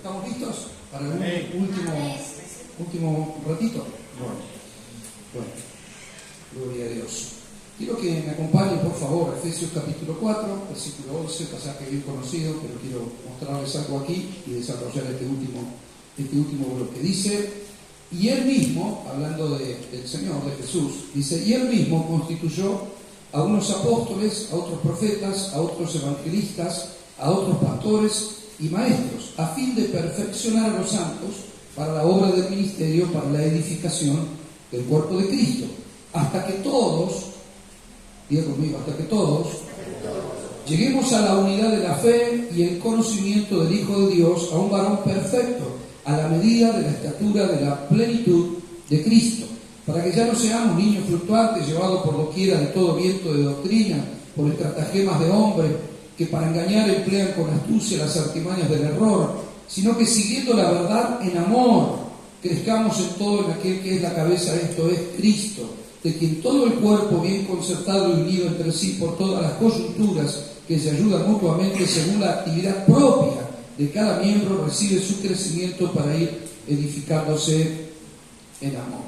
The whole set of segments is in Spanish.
¿Estamos listos para un último ratito? Bueno, gloria a Dios. Quiero que me acompañen, por favor, a Efesios capítulo 4, versículo 11, pasaje bien conocido, pero quiero mostrarles algo aquí y desarrollar este último bloque. Dice, y Él mismo, hablando del Señor, de Jesús, dice, y Él mismo constituyó a unos apóstoles, a otros profetas, a otros evangelistas, a otros pastores y maestros, a fin de perfeccionar a los santos para la obra del ministerio, para la edificación del cuerpo de Cristo, hasta que todos, diga conmigo, hasta que todos lleguemos a la unidad de la fe y el conocimiento del Hijo de Dios, a un varón perfecto, a la medida de la estatura de la plenitud de Cristo, para que ya no seamos niños fluctuantes, llevados por doquiera de todo viento de doctrina, por estratagemas de hombres, que para engañar emplean con astucia las artimañas del error, sino que siguiendo la verdad en amor, crezcamos en todo en aquel que es la cabeza, esto es Cristo, de quien todo el cuerpo, bien concertado y unido entre sí por todas las coyunturas que se ayudan mutuamente según la actividad propia de cada miembro, recibe su crecimiento para ir edificándose en amor.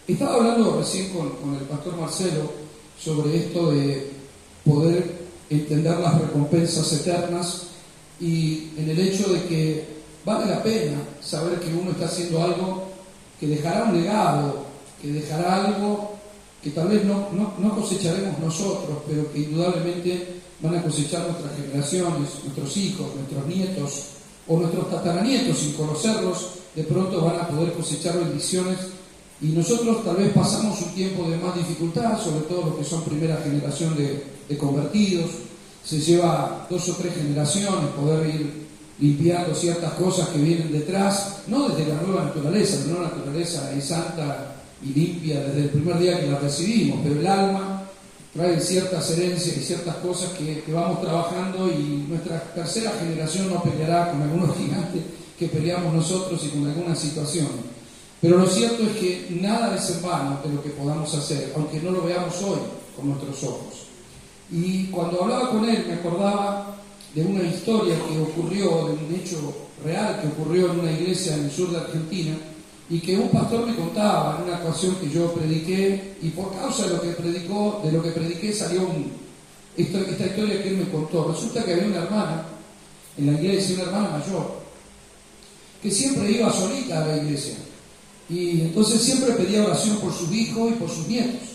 Estaba hablando recién con el pastor Marcelo sobre esto de poder entender las recompensas eternas y en el hecho de que vale la pena saber que uno está haciendo algo que dejará un legado, que dejará algo que tal vez no cosecharemos nosotros, pero que indudablemente van a cosechar nuestras generaciones, nuestros hijos, nuestros nietos o nuestros tataranietos, sin conocerlos, de pronto van a poder cosechar bendiciones. Y nosotros tal vez pasamos un tiempo de más dificultad, sobre todo los que son primera generación de convertidos. Se lleva 2 o 3 generaciones poder ir limpiando ciertas cosas que vienen detrás, no desde la nueva naturaleza, la nueva naturaleza es santa y limpia desde el primer día que la recibimos, pero el alma trae ciertas herencias y ciertas cosas que vamos trabajando, y nuestra tercera generación no peleará con algunos gigantes que peleamos nosotros y con algunas situaciones. Pero lo cierto es que nada es en vano de lo que podamos hacer, aunque no lo veamos hoy con nuestros ojos. Y cuando hablaba con él me acordaba de una historia que ocurrió, de un hecho real que ocurrió en una iglesia en el sur de Argentina, y que un pastor me contaba en una ocasión que yo prediqué, y por causa de lo que prediqué salió esta historia que él me contó. Resulta que había una hermana en la iglesia, una hermana mayor, que siempre iba solita a la iglesia. Y entonces siempre pedía oración por sus hijos y por sus nietos.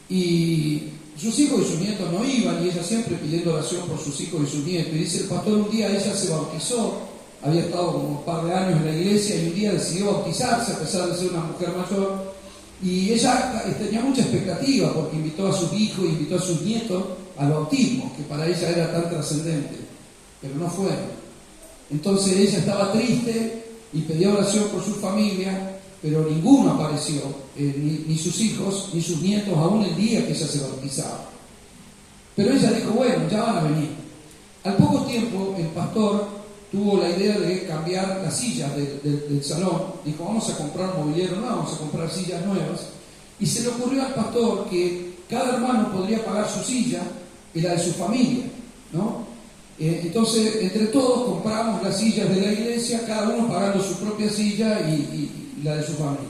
Y sus hijos y sus nietos no iban, y ella siempre pidiendo oración por sus hijos y sus nietos. Y dice el pastor, un día ella se bautizó, había estado como un par de años en la iglesia, y un día decidió bautizarse a pesar de ser una mujer mayor. Y ella tenía mucha expectativa porque invitó a sus hijos, invitó a sus nietos al bautismo, que para ella era tan trascendente, pero no fueron. Entonces ella estaba triste y pedía oración por su familia, pero ninguno apareció, ni sus hijos, ni sus nietos, aún el día que ella se bautizaba. Pero ella dijo, bueno, ya van a venir. Al poco tiempo, el pastor tuvo la idea de cambiar las sillas del salón. Dijo, vamos a comprar mobiliario, no, vamos a comprar sillas nuevas. Y se le ocurrió al pastor que cada hermano podría pagar su silla y la de su familia, ¿no? Entonces, entre todos compramos las sillas de la iglesia, cada uno pagando su propia silla y la de su familia.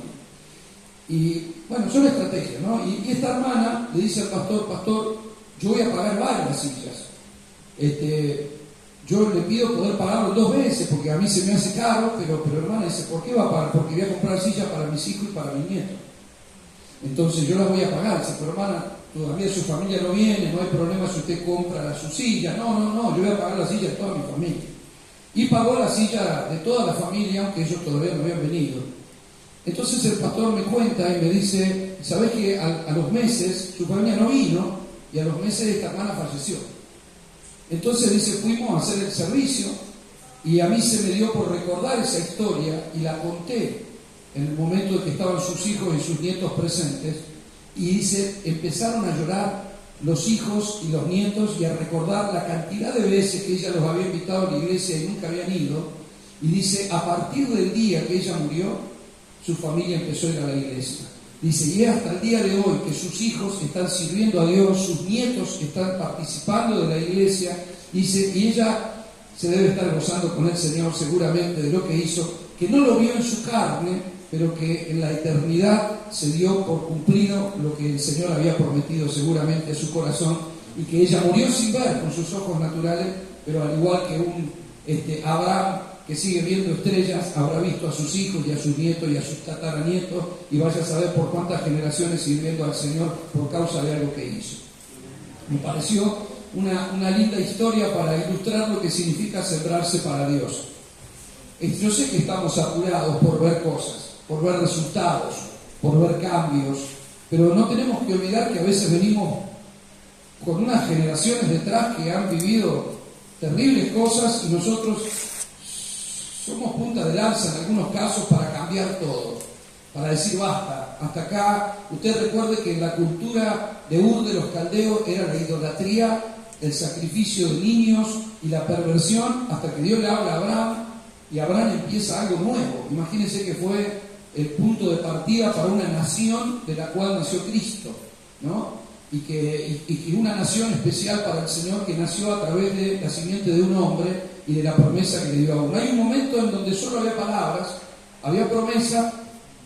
Y bueno, son estrategias, ¿no? Y esta hermana le dice al pastor, pastor, yo voy a pagar varias sillas. Yo le pido poder pagarlo 2 veces porque a mí se me hace caro, pero hermana dice, ¿por qué va a pagar? Porque voy a comprar sillas para mis hijos y para mis nietos. Entonces yo las voy a pagar. Dice, pero hermana, todavía su familia no viene, no hay problema si usted compra su silla. No, yo voy a pagar la silla de toda mi familia. Y pagó la silla de toda la familia, aunque ellos todavía no habían venido. Entonces el pastor me cuenta y me dice, ¿sabés que a los meses su familia no vino y a los meses esta hermana falleció? Entonces dice, fuimos a hacer el servicio y a mí se me dio por recordar esa historia y la conté en el momento en que estaban sus hijos y sus nietos presentes, y dice, empezaron a llorar los hijos y los nietos y a recordar la cantidad de veces que ella los había invitado a la iglesia y nunca habían ido, y dice, a partir del día que ella murió, su familia empezó a ir a la iglesia. Dice, y hasta el día de hoy que sus hijos están sirviendo a Dios, sus nietos están participando de la iglesia. Dice, y ella se debe estar gozando con el Señor seguramente de lo que hizo, que no lo vio en su carne, pero que en la eternidad se dio por cumplido lo que el Señor había prometido seguramente a su corazón, y que ella murió sin ver con sus ojos naturales, pero al igual que un Abraham que sigue viendo estrellas, habrá visto a sus hijos y a sus nietos y a sus tataranietos, y vaya a saber por cuántas generaciones sirviendo al Señor por causa de algo que hizo. Me pareció una linda historia para ilustrar lo que significa sembrarse para Dios. Yo sé que estamos apurados por ver cosas, por ver resultados, por ver cambios, pero no tenemos que olvidar que a veces venimos con unas generaciones detrás que han vivido terribles cosas, y nosotros somos punta de lanza en algunos casos para cambiar todo, para decir basta, hasta acá. Usted recuerde que en la cultura de Ur de los caldeos era la idolatría, el sacrificio de niños y la perversión, hasta que Dios le habla a Abraham, y Abraham empieza algo nuevo. Imagínense que fue el punto de partida para una nación de la cual nació Cristo, ¿no? Y que una nación especial para el Señor, que nació a través de la simiente de un hombre y de la promesa que le dio a uno. Hay un momento en donde solo había palabras, había promesa,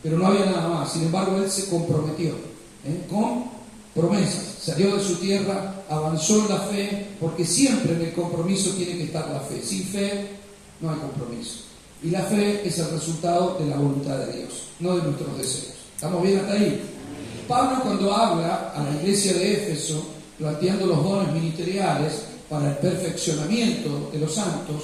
pero no había nada más. Sin embargo, él se comprometió con promesas. Salió de su tierra, avanzó en la fe, porque siempre en el compromiso tiene que estar la fe. Sin fe no hay compromiso. Y la fe es el resultado de la voluntad de Dios, no de nuestros deseos. ¿Estamos bien hasta ahí? Pablo, cuando habla a la iglesia de Éfeso, planteando los dones ministeriales para el perfeccionamiento de los santos,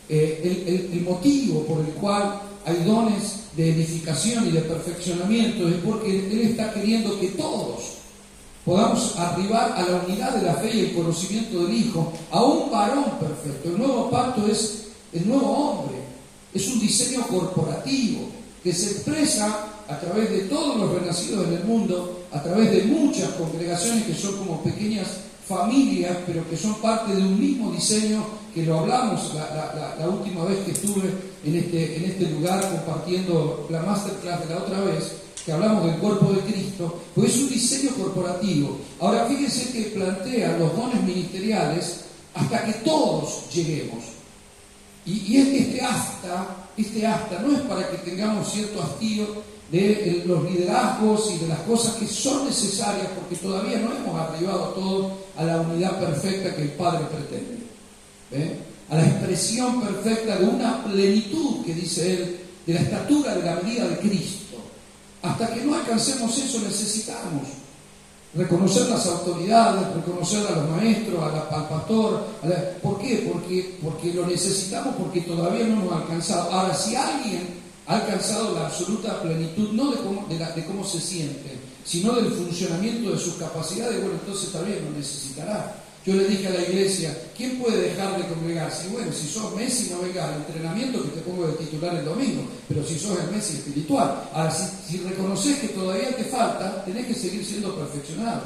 el motivo por el cual hay dones de edificación y de perfeccionamiento es porque él está queriendo que todos podamos arribar a la unidad de la fe y el conocimiento del Hijo, a un varón perfecto. El nuevo pacto es el nuevo hombre, es un diseño corporativo que se expresa a través de todos los renacidos en el mundo, a través de muchas congregaciones que son como pequeñas familias, pero que son parte de un mismo diseño, que lo hablamos la última vez que estuve en este lugar compartiendo la masterclass de la otra vez, que hablamos del cuerpo de Cristo, pues es un diseño corporativo. Ahora fíjense que plantea los dones ministeriales hasta que todos lleguemos. Y este hasta no es para que tengamos cierto hastío de los liderazgos y de las cosas que son necesarias, porque todavía no hemos arribado a todos a la unidad perfecta que el Padre pretende, a la expresión perfecta de una plenitud, que dice él, de la estatura de la medida de Cristo. Hasta que no alcancemos eso necesitamos reconocer las autoridades, reconocer a los maestros, al pastor. ¿Por qué? Porque lo necesitamos, porque todavía no hemos alcanzado. Ahora, si alguien ha alcanzado la absoluta plenitud, no de cómo se siente, sino del funcionamiento de sus capacidades, bueno, entonces también lo necesitará. Yo le dije a la iglesia, ¿quién puede dejar de congregarse? Y bueno, si sos Messi, no vengas al entrenamiento que te pongo de titular el domingo, pero si sos el Messi espiritual. Ahora, si reconoces que todavía te falta, tenés que seguir siendo perfeccionado.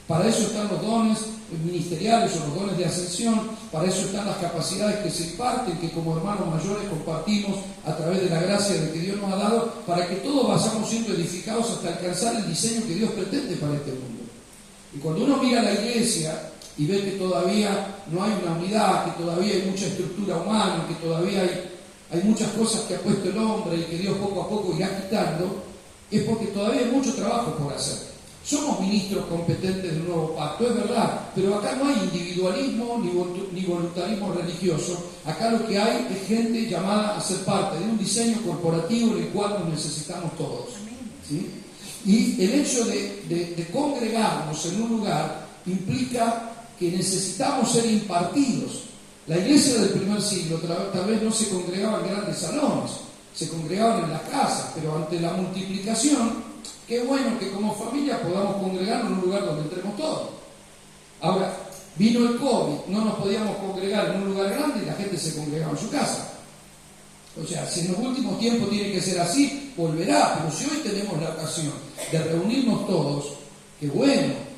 Para eso están los dones ministeriales o los dones de ascensión, para eso están las capacidades que se imparten, que como hermanos mayores compartimos a través de la gracia de que Dios nos ha dado, para que todos vayamos siendo edificados hasta alcanzar el diseño que Dios pretende para este mundo. Y cuando uno mira a la iglesia y ve que todavía no hay una unidad, que todavía hay mucha estructura humana, que todavía hay muchas cosas que ha puesto el hombre y que Dios poco a poco irá quitando, es porque todavía hay mucho trabajo por hacer. Somos ministros competentes del nuevo pacto, es verdad, pero acá no hay individualismo ni voluntarismo religioso. Acá lo que hay es gente llamada a ser parte de un diseño corporativo en el cual nos necesitamos todos, ¿sí? Y el hecho de congregarnos en un lugar implica que necesitamos ser impartidos. La iglesia del primer siglo tal vez no se congregaba en grandes salones, se congregaban en las casas, pero ante la multiplicación, qué bueno que como familia podamos congregarnos en un lugar donde entremos todos. Ahora, vino el COVID, no nos podíamos congregar en un lugar grande y la gente se congregaba en su casa. O sea, si en los últimos tiempos tiene que ser así, volverá, pero si hoy tenemos la ocasión de reunirnos todos, qué bueno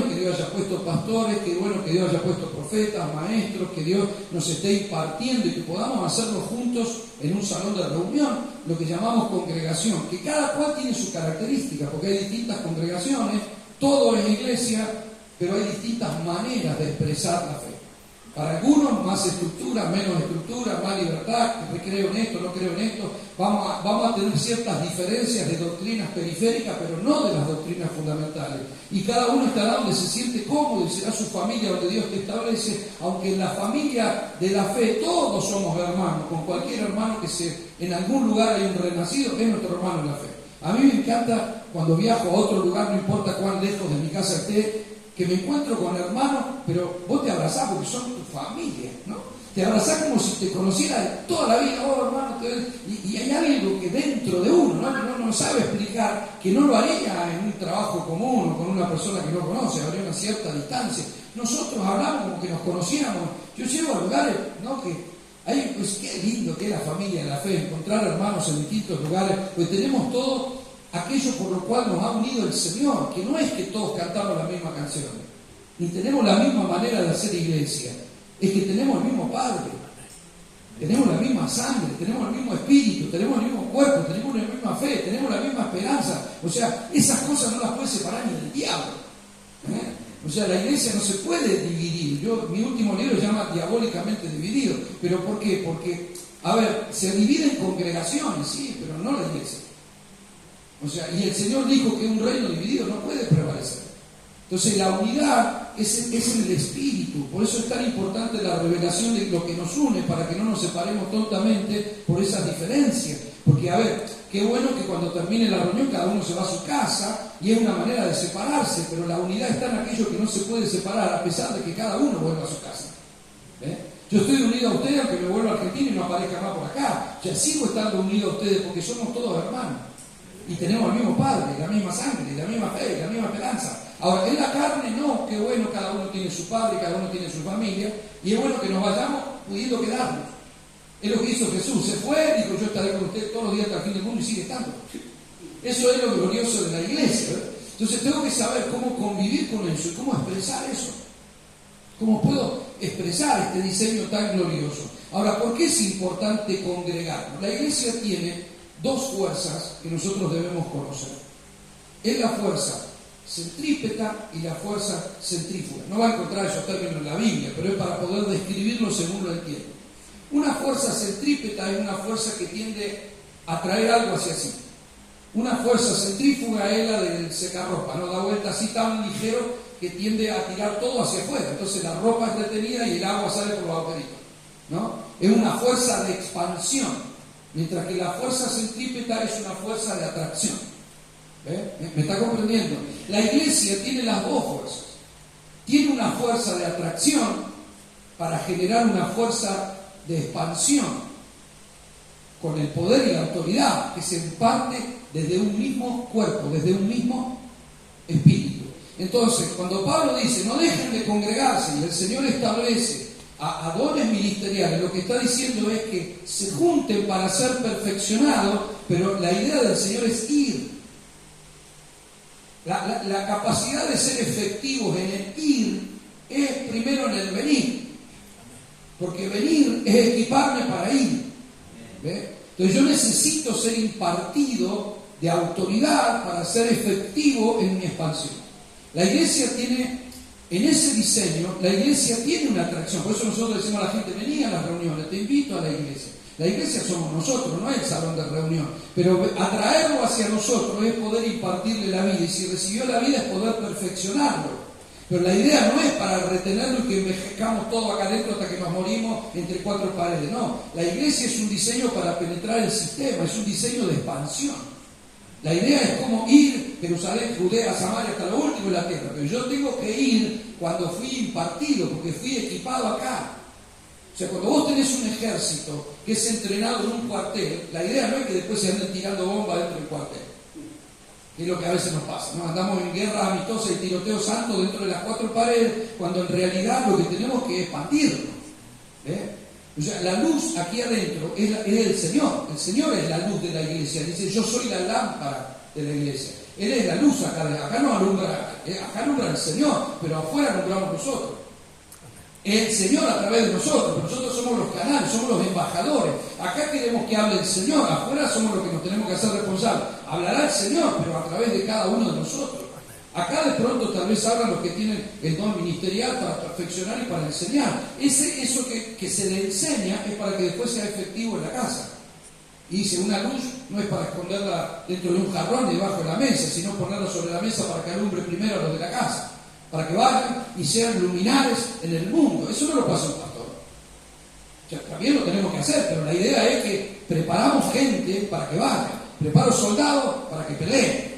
que Dios haya puesto pastores, qué bueno que Dios haya puesto profetas, maestros, que Dios nos esté impartiendo y que podamos hacerlo juntos en un salón de reunión, lo que llamamos congregación, que cada cual tiene su característica, porque hay distintas congregaciones, todo es iglesia, pero hay distintas maneras de expresar la fe. Para algunos más estructura, menos estructura, más libertad, creo en esto, no creo en esto. Vamos a tener ciertas diferencias de doctrinas periféricas, pero no de las doctrinas fundamentales. Y cada uno estará donde se siente cómodo y será su familia donde Dios te establece, aunque en la familia de la fe todos somos hermanos, con cualquier hermano en algún lugar hay un renacido, es nuestro hermano en la fe. A mí me encanta cuando viajo a otro lugar, no importa cuán lejos de mi casa esté, que me encuentro con hermanos, pero vos te abrazás porque son tu familia, ¿no? Te abrazás como si te conocieras de toda la vida, oh hermano, y hay algo que dentro de uno, no sabe explicar, que no lo haría en un trabajo común o con una persona que no conoce, habría una cierta distancia. Nosotros hablamos como que nos conociéramos. Yo llego a lugares, ¿no? Que hay, pues qué lindo que es la familia, la fe, encontrar hermanos en distintos lugares, pues tenemos todo aquello por lo cual nos ha unido el Señor, que no es que todos cantamos la misma canción, ni tenemos la misma manera de hacer iglesia, es que tenemos el mismo Padre, tenemos la misma sangre, tenemos el mismo espíritu, tenemos el mismo cuerpo, tenemos la misma fe, tenemos la misma esperanza. O sea, esas cosas no las puede separar ni el diablo. O sea, la iglesia no se puede dividir. Mi último libro se llama Diabólicamente Dividido. ¿Pero por qué? Porque, a ver, se dividen congregaciones, sí, pero no la iglesia. O sea, y el Señor dijo que un reino dividido no puede prevalecer. Entonces la unidad es en el espíritu. Por eso es tan importante la revelación de lo que nos une, para que no nos separemos tontamente por esas diferencias. Porque, a ver, qué bueno que cuando termine la reunión cada uno se va a su casa y es una manera de separarse, pero la unidad está en aquello que no se puede separar a pesar de que cada uno vuelva a su casa. Yo estoy unido a ustedes aunque me vuelva a Argentina y no aparezca más por acá. O sea, sigo estando unido a ustedes porque somos todos hermanos. Y tenemos el mismo Padre, la misma sangre, la misma fe, la misma esperanza. Ahora, en la carne no, qué bueno, cada uno tiene su Padre, cada uno tiene su familia, y es bueno que nos vayamos pudiendo quedarnos. Es lo que hizo Jesús, se fue, dijo yo estaré con usted todos los días hasta el fin del mundo, y sigue estando. Eso es lo glorioso de la iglesia, ¿verdad? Entonces tengo que saber cómo convivir con eso y cómo expresar eso. ¿Cómo puedo expresar este diseño tan glorioso? Ahora, ¿por qué es importante congregarnos? La iglesia tiene dos fuerzas que nosotros debemos conocer. Es la fuerza centrípeta y la fuerza centrífuga. No va a encontrar esos términos en la Biblia, pero es para poder describirlo según lo entiendo. Una fuerza centrípeta es una fuerza que tiende a traer algo hacia sí. Una fuerza centrífuga es la del secarropa, ¿no? Da vuelta así tan ligero que tiende a tirar todo hacia afuera. Entonces la ropa es detenida y el agua sale por los agujeritos, ¿no? Es una fuerza de expansión. Mientras que la fuerza centrípeta es una fuerza de atracción. ¿Me está comprendiendo? La iglesia tiene las dos fuerzas. Tiene una fuerza de atracción para generar una fuerza de expansión con el poder y la autoridad que se imparte desde un mismo cuerpo, desde un mismo espíritu. Entonces, cuando Pablo dice, no dejen de congregarse, y el Señor establece a dones ministeriales, lo que está diciendo es que se junten para ser perfeccionados, pero la idea del Señor es ir. La capacidad de ser efectivos en el ir es primero en el venir, porque venir es equiparme para ir. Entonces yo necesito ser impartido de autoridad para ser efectivo en mi expansión. La iglesia tiene... En ese diseño, la iglesia tiene una atracción. Por eso nosotros decimos a la gente, vení a las reuniones, te invito a la iglesia. La iglesia somos nosotros, no es el salón de reunión. Pero atraerlo hacia nosotros es poder impartirle la vida. Y si recibió la vida es poder perfeccionarlo. Pero la idea no es para retenerlo y que envejezcamos todo acá adentro hasta que nos morimos entre cuatro paredes. No, la iglesia es un diseño para penetrar el sistema, es un diseño de expansión. La idea es cómo ir Jerusalén, Judea, Samaria, hasta lo último de la tierra. Pero yo tengo que ir cuando fui impartido, porque fui equipado acá. O sea, cuando vos tenés un ejército que es entrenado en un cuartel, la idea no es que después se anden tirando bombas dentro del cuartel. Que es lo que a veces nos pasa, ¿no? Andamos en guerra amistosa y tiroteo santo dentro de las cuatro paredes, cuando en realidad lo que tenemos que expandirlo. O sea, la luz aquí adentro es el Señor. El Señor es la luz de la iglesia. Dice, yo soy la lámpara de la iglesia. Él es la luz acá no alumbra, acá alumbra el Señor, pero afuera alumbramos nosotros. El Señor a través de nosotros. Nosotros somos los canales, somos los embajadores. Acá queremos que hable el Señor, afuera somos los que nos tenemos que hacer responsables. Hablará el Señor, pero a través de cada uno de nosotros. Acá de pronto tal vez hablan los que tienen el don ministerial para perfeccionar y para enseñar. Eso que se le enseña es para que después sea efectivo en la casa. Y dice, una luz no es para esconderla dentro de un jarrón y debajo de la mesa, sino ponerla sobre la mesa para que alumbre primero a los de la casa, para que vayan y sean luminares en el mundo. Eso no lo pasa un pastor. O sea, también lo tenemos que hacer, pero la idea es que preparamos gente para que vaya, preparo soldados para que peleen.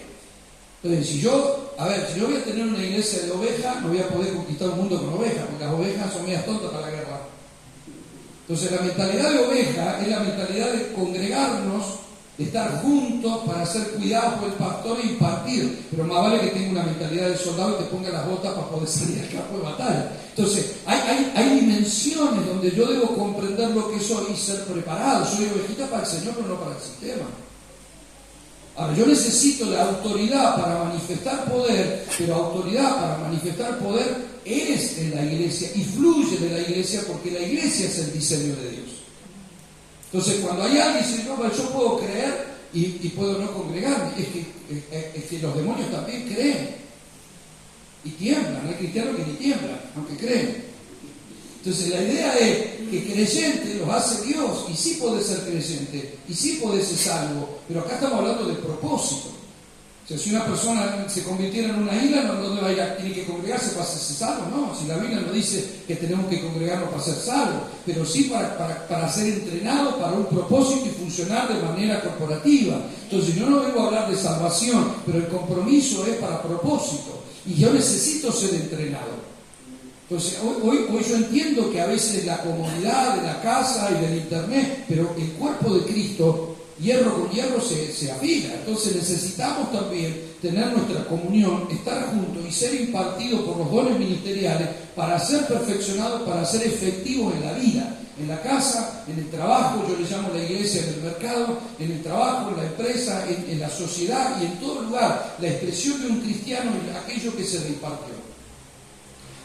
Entonces, si yo voy a tener una iglesia de ovejas, no voy a poder conquistar un mundo con ovejas, porque las ovejas son medias tontas para la guerra. Entonces, la mentalidad de oveja es la mentalidad de congregarnos, de estar juntos para ser cuidados por el pastor e impartir. Pero más vale que tenga una mentalidad de soldado y te ponga las botas para poder salir al campo de batalla. Entonces, hay dimensiones donde yo debo comprender lo que soy y ser preparado. Soy ovejita para el Señor, pero no para el sistema. Ahora, yo necesito la autoridad para manifestar poder, pero autoridad para manifestar poder es en la iglesia y fluye de la iglesia, porque la iglesia es el diseño de Dios. Entonces, cuando hay alguien que dice, no, pero yo puedo creer y puedo no congregarme, es que los demonios también creen y tiemblan. Hay cristianos que ni tiemblan, aunque creen. Entonces, la idea es que creyente los hace Dios, y sí podés ser creyente, y sí podés ser salvo, pero acá estamos hablando de propósito. O sea, si una persona se convirtiera en una isla, no debe ir a, tiene que congregarse para ser salvo, no. Si la Biblia no dice que tenemos que congregarnos para ser salvos, pero sí para ser entrenados para un propósito y funcionar de manera corporativa. Entonces, yo no vengo a hablar de salvación, pero el compromiso es para propósito, y yo necesito ser entrenado. Entonces, hoy yo entiendo que a veces la comodidad de la casa y del internet, pero el cuerpo de Cristo, hierro con hierro se afila. Entonces necesitamos también tener nuestra comunión, estar juntos y ser impartidos por los dones ministeriales para ser perfeccionados, para ser efectivos en la vida, en la casa, en el trabajo. Yo le llamo la iglesia en el mercado, en el trabajo, en la empresa, en la sociedad y en todo lugar. La expresión de un cristiano es aquello que se le impartió.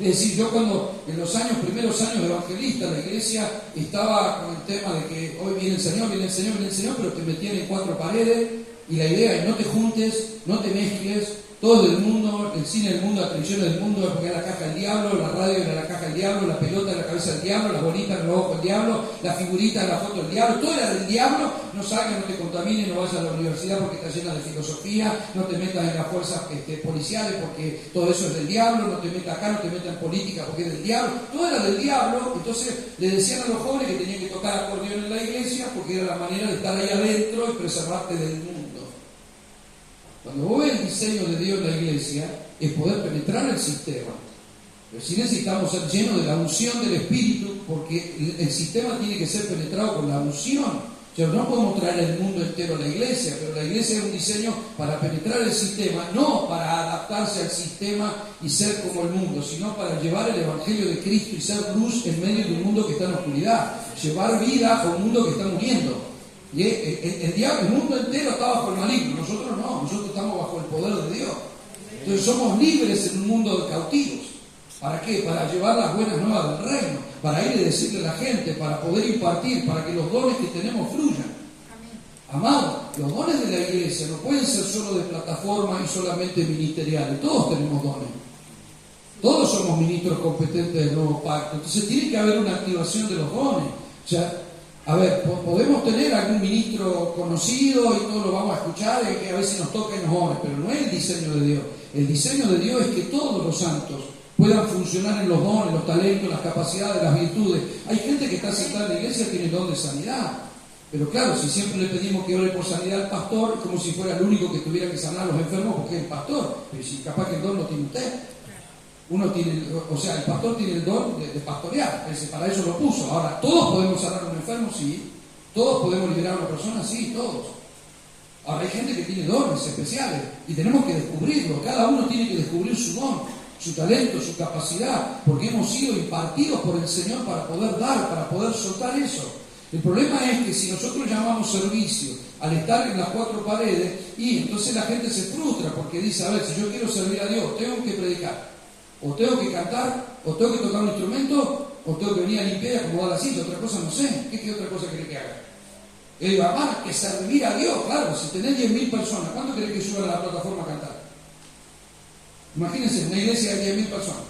Es decir, yo cuando en los primeros años de evangelista, la iglesia estaba con el tema de que hoy viene el Señor, viene el Señor, viene el Señor, pero te metían en 4 paredes, y la idea es no te juntes, no te mezcles, todo del mundo, el cine del mundo, la televisión del mundo, es porque era la caja del diablo, la radio era la caja del diablo, la pelota era la cabeza del diablo, las bolitas en los ojos del diablo, la figurita en la foto del diablo, todo era del diablo. No salgas, no te contamines, no vayas a la universidad porque está llena de filosofía, no te metas en las fuerzas policiales porque todo eso es del diablo, no te metas acá, no te metas en política porque es del diablo, todo era del diablo. Entonces le decían a los jóvenes que tenían que tocar acordeón en la iglesia porque era la manera de estar ahí adentro y preservarte del mundo. Cuando vos ves el diseño de Dios en la iglesia, es poder penetrar el sistema. Pero sí necesitamos ser llenos de la unción del Espíritu, porque el sistema tiene que ser penetrado con la unción. O sea, no podemos traer el mundo entero a la iglesia, pero la iglesia es un diseño para penetrar el sistema, no para adaptarse al sistema y ser como el mundo, sino para llevar el Evangelio de Cristo y ser luz en medio de un mundo que está en oscuridad. Llevar vida a un mundo que está muriendo. Y el mundo entero está bajo el maligno, nosotros no, nosotros estamos bajo el poder de Dios. Entonces somos libres en un mundo de cautivos. ¿Para qué? Para llevar las buenas nuevas del reino, para ir y decirle a la gente, para poder impartir, para que los dones que tenemos fluyan. Amados, los dones de la iglesia no pueden ser solo de plataforma y solamente ministeriales. Todos tenemos dones. Todos somos ministros competentes del nuevo pacto. Entonces tiene que haber una activación de los dones. O sea, a ver, podemos tener algún ministro conocido y todos lo vamos a escuchar y que a veces nos toca y nos ore, pero no es el diseño de Dios. El diseño de Dios es que todos los santos puedan funcionar en los dones, los talentos, las capacidades, las virtudes. Hay gente que está sentada en la iglesia que tiene el don de sanidad. Pero claro, si siempre le pedimos que ore por sanidad al pastor, es como si fuera el único que tuviera que sanar a los enfermos porque es el pastor. Pero si capaz que el don lo tiene usted. Uno tiene, o sea, el pastor tiene el don de pastorear, para eso lo puso. Ahora, ¿todos podemos sanar a un enfermo? Sí. ¿Todos podemos liberar a una persona? Sí, todos. Ahora, hay gente que tiene dones especiales y tenemos que descubrirlo. Cada uno tiene que descubrir su don, su talento, su capacidad, porque hemos sido impartidos por el Señor para poder dar, para poder soltar eso. El problema es que si nosotros llamamos servicio al estar en las 4 paredes, y entonces la gente se frustra porque dice, a ver, si yo quiero servir a Dios, tengo que predicar. O tengo que cantar, o tengo que tocar un instrumento, o tengo que venir a limpiar y acomodar la silla. Otra cosa no sé. ¿Qué otra cosa querés que haga? Y digo, hermano, que servir a Dios. Claro, si tenés 10.000 personas, ¿cuánto querés que suban a la plataforma a cantar? Imagínense, una iglesia de 10.000 personas.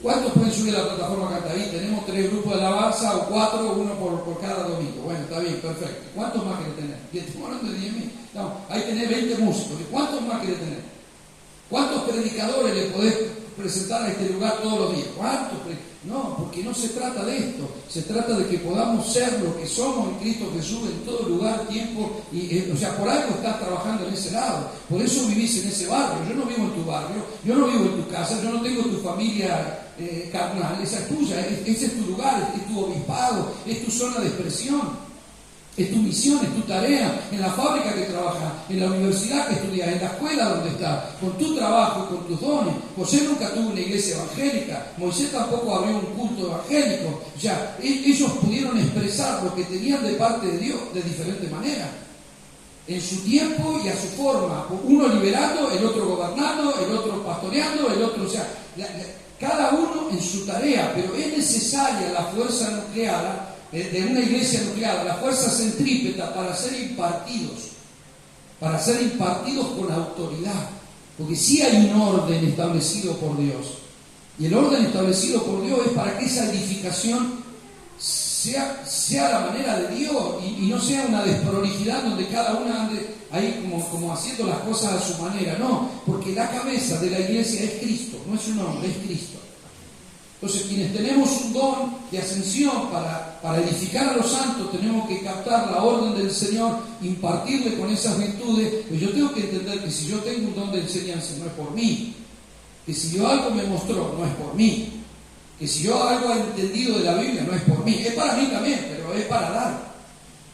¿Cuántos pueden subir a la plataforma acá? Ahí tenemos 3 grupos de alabanza o 4, uno por cada domingo. Bueno, está bien, perfecto. ¿Cuántos más querés tener? Y estamos hablando de 10.000. No, hay que tener 20 músicos. ¿Cuántos más querés tener? ¿Cuántos predicadores le podés presentar a este lugar todos los días? ¿Cuántos? No, porque no se trata de esto. Se trata de que podamos ser lo que somos en Cristo Jesús en todo lugar, tiempo. O sea, por algo estás trabajando en ese lado. Por eso vivís en ese barrio. Yo no vivo en tu barrio, yo no vivo en tu casa, yo no tengo tu familia carnal. Esa es tuya, ese es tu lugar, es tu obispado, es tu zona de expresión. Es tu misión, es tu tarea, en la fábrica que trabajas, en la universidad que estudias, en la escuela donde estás, con tu trabajo, con tus dones. José nunca tuvo una iglesia evangélica, Moisés tampoco abrió un culto evangélico. O sea, ellos pudieron expresar lo que tenían de parte de Dios de diferente manera, en su tiempo y a su forma. Uno liberando, el otro gobernando, el otro pastoreando, el otro, o sea, cada uno en su tarea, pero es necesaria la fuerza nuclear de una iglesia nuclear, la fuerza centrípeta para ser impartidos con autoridad, porque sí hay un orden establecido por Dios, y el orden establecido por Dios es para que esa edificación sea la manera de Dios y no sea una desprolijidad donde cada uno ande ahí como haciendo las cosas a su manera, no, porque la cabeza de la iglesia es Cristo, no es un hombre, es Cristo. Entonces, quienes tenemos un don de ascensión para edificar a los santos, tenemos que captar la orden del Señor, impartirle con esas virtudes. Pues yo tengo que entender que si yo tengo un don de enseñanza, no es por mí. Que si yo algo me mostró, no es por mí. Que si yo algo he entendido de la Biblia, no es por mí. Es para mí también, pero es para dar.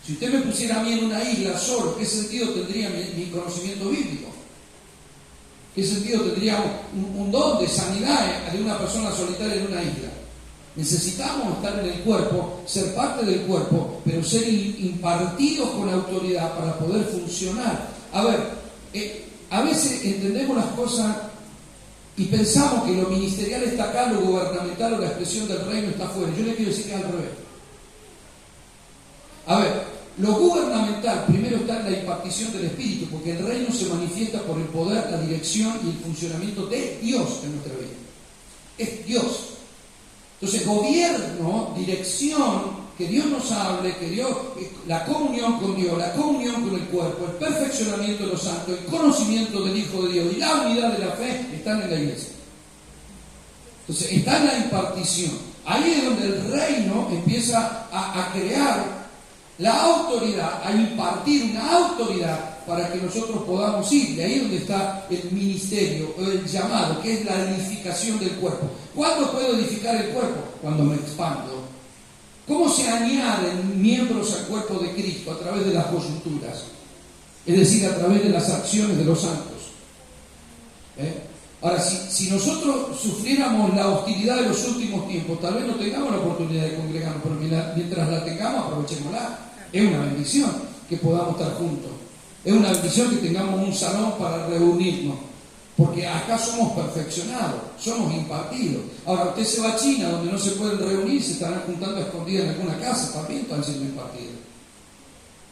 Si usted me pusiera a mí en una isla solo, ¿qué sentido tendría mi conocimiento bíblico? ¿Qué sentido tendría un don de sanidad de una persona solitaria en una isla? Necesitamos estar en el cuerpo, ser parte del cuerpo, pero ser impartidos con autoridad para poder funcionar. A ver, a veces entendemos las cosas y pensamos que lo ministerial está acá, lo gubernamental o la expresión del reino está afuera. Yo le quiero decir que es al revés. A ver, lo gubernamental primero está en la impartición del Espíritu, porque el reino se manifiesta por el poder, la dirección y el funcionamiento de Dios en nuestra vida. Es Dios. Entonces, gobierno, dirección, que Dios nos hable, que Dios, la comunión con Dios, la comunión con el cuerpo, el perfeccionamiento de los santos, el conocimiento del Hijo de Dios y la unidad de la fe están en la iglesia. Entonces, está en la impartición. Ahí es donde el reino empieza a crear la autoridad, a impartir una autoridad para que nosotros podamos ir. De ahí es donde está el ministerio, el llamado, que es la edificación del cuerpo. ¿Cuándo puedo edificar el cuerpo? Cuando me expando. ¿Cómo se añaden miembros al cuerpo de Cristo? A través de las coyunturas, es decir, a través de las acciones de los santos. Ahora, si nosotros sufriéramos la hostilidad de los últimos tiempos, tal vez no tengamos la oportunidad de congregarnos, pero mientras la tengamos, aprovechémosla. Es una bendición que podamos estar juntos. Es una bendición que tengamos un salón para reunirnos, porque acá somos perfeccionados, somos impartidos. Ahora, usted se va a China, donde no se pueden reunir, se estarán juntando a escondidas en alguna casa, también están siendo impartidos.